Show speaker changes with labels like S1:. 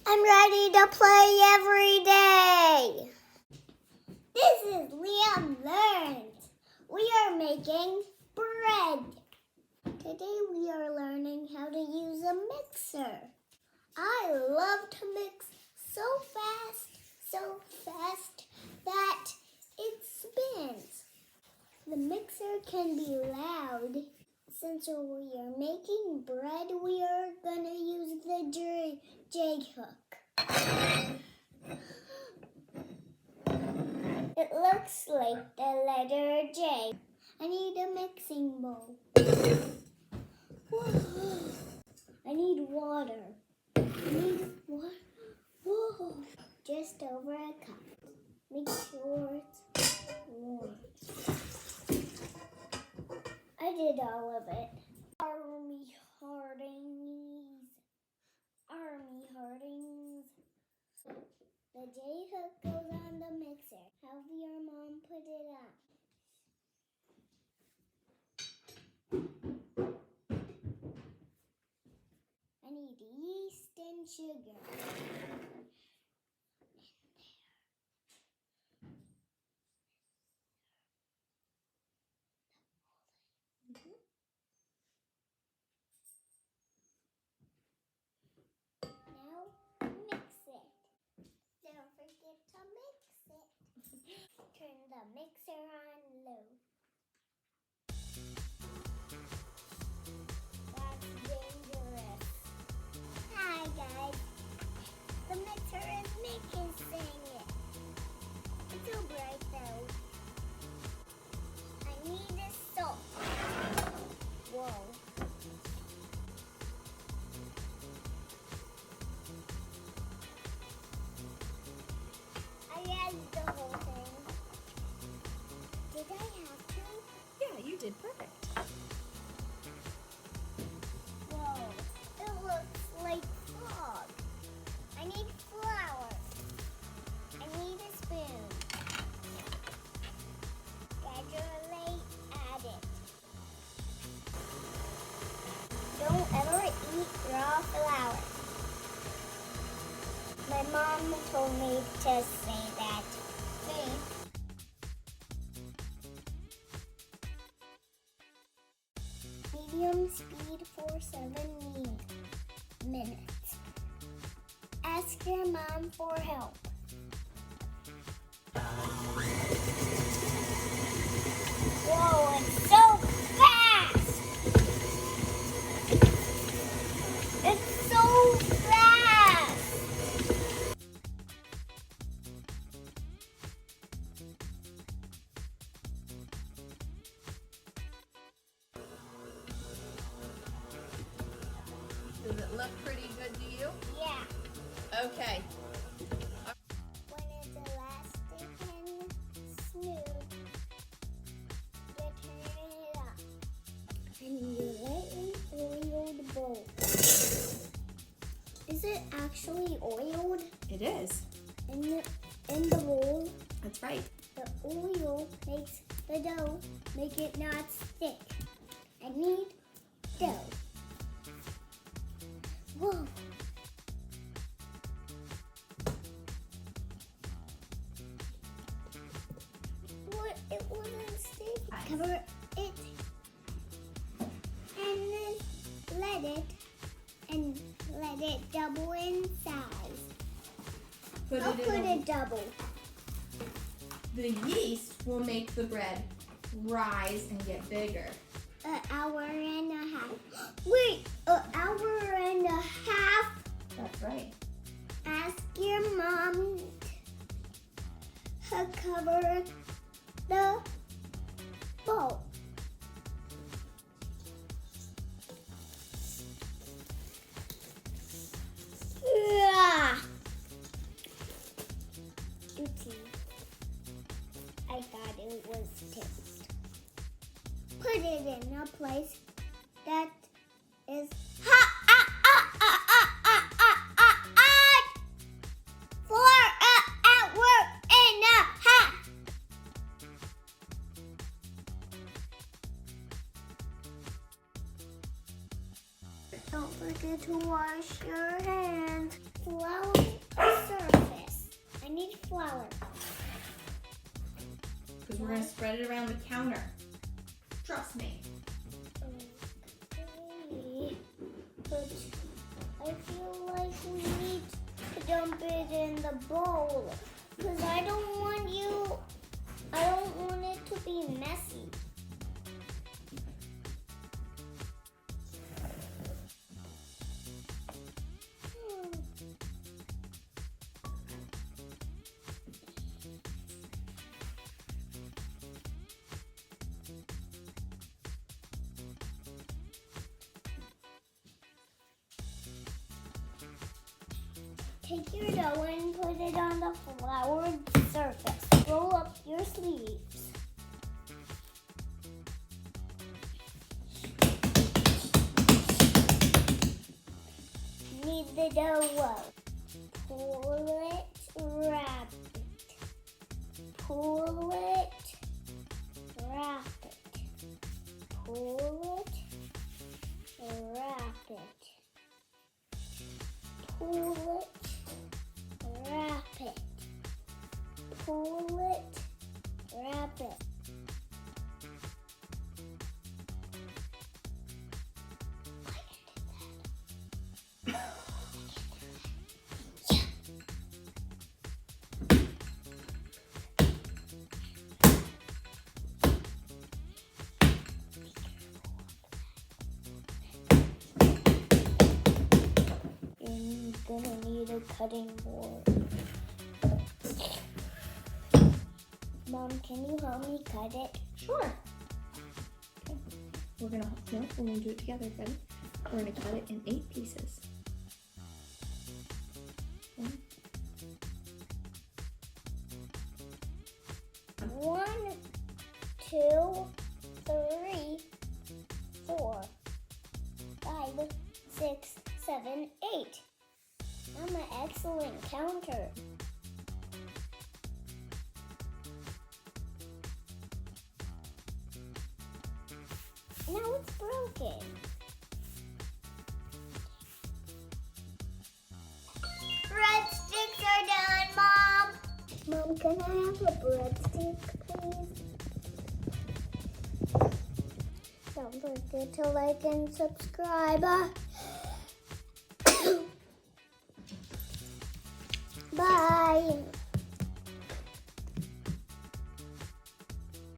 S1: I'm ready to play every day. This is Liam Learns. We are making bread. Today we are learning how to use a mixer. I love to mix so fast that it spins. The mixer can be loud. Since we are making bread, we are going to use the J hook. It looks like the letter J. I need a mixing bowl. Whoa. I need water. Whoa. Just over a cup. Make sure it's warm. I did all of it. Army Hardings. The J hook goes on the mixer. Have your mom put it on. I need yeast and sugar. Now mix it. Don't forget to mix it. Turn the mixer on low. That's dangerous. Hi guys. The mixer is mixing it. It's so bright though. I need a salt. Whoa. I added the whole thing. Did I have to?
S2: Yeah, you did perfect.
S1: Whoa, it looks like fog. I need flour. I need a spoon. Gradually add it. Don't ever eat raw flour. My mom told me to say that. See? Medium speed for 7 minutes. Ask your mom for help. Whoa, it's so fast! It's so fast!
S2: Does it look pretty good to you?
S1: Yeah.
S2: Okay.
S1: When it's elastic and smooth, you turn it up. And you lightly oil the bowl. Is it actually oiled?
S2: It is.
S1: In the bowl?
S2: That's right.
S1: The oil makes the dough make it not stick. I need dough. Whoa. What? It wasn't sticky. Cover it and then let it double in size. I'll put it double.
S2: The yeast will make the bread rise and get bigger.
S1: An hour and a half. Wait, an hour and a half?
S2: That's right.
S1: Ask your mom to cover the bowl. Oopsie. I thought it was toast. Put it in a place that is hot. For an hour and a half. Don't forget to wash your hands. Flour
S2: to spread it around the counter. Trust me.
S1: Okay. But I feel like we need to dump it in the bowl. Because I don't want it to be messy. Take your dough and put it on the floured surface. Roll up your sleeves. Knead the dough well. Pull it, wrap it. Pull it, wrap it. Pull it, wrap it. Pull it. Wrap it. Pull it. Wrap it. You're gonna need a cutting board. Mom, can you help me cut it?
S2: Sure. Okay. We're gonna do it together, ready? We're gonna cut it in 8 pieces.
S1: 1, 2, 3, 4, 5, 6, 7, 8. I'm an excellent counter. Now it's broken. Breadsticks are done, Mom. Mom, can I have a breadstick, please? Don't forget to like and subscribe. Bye.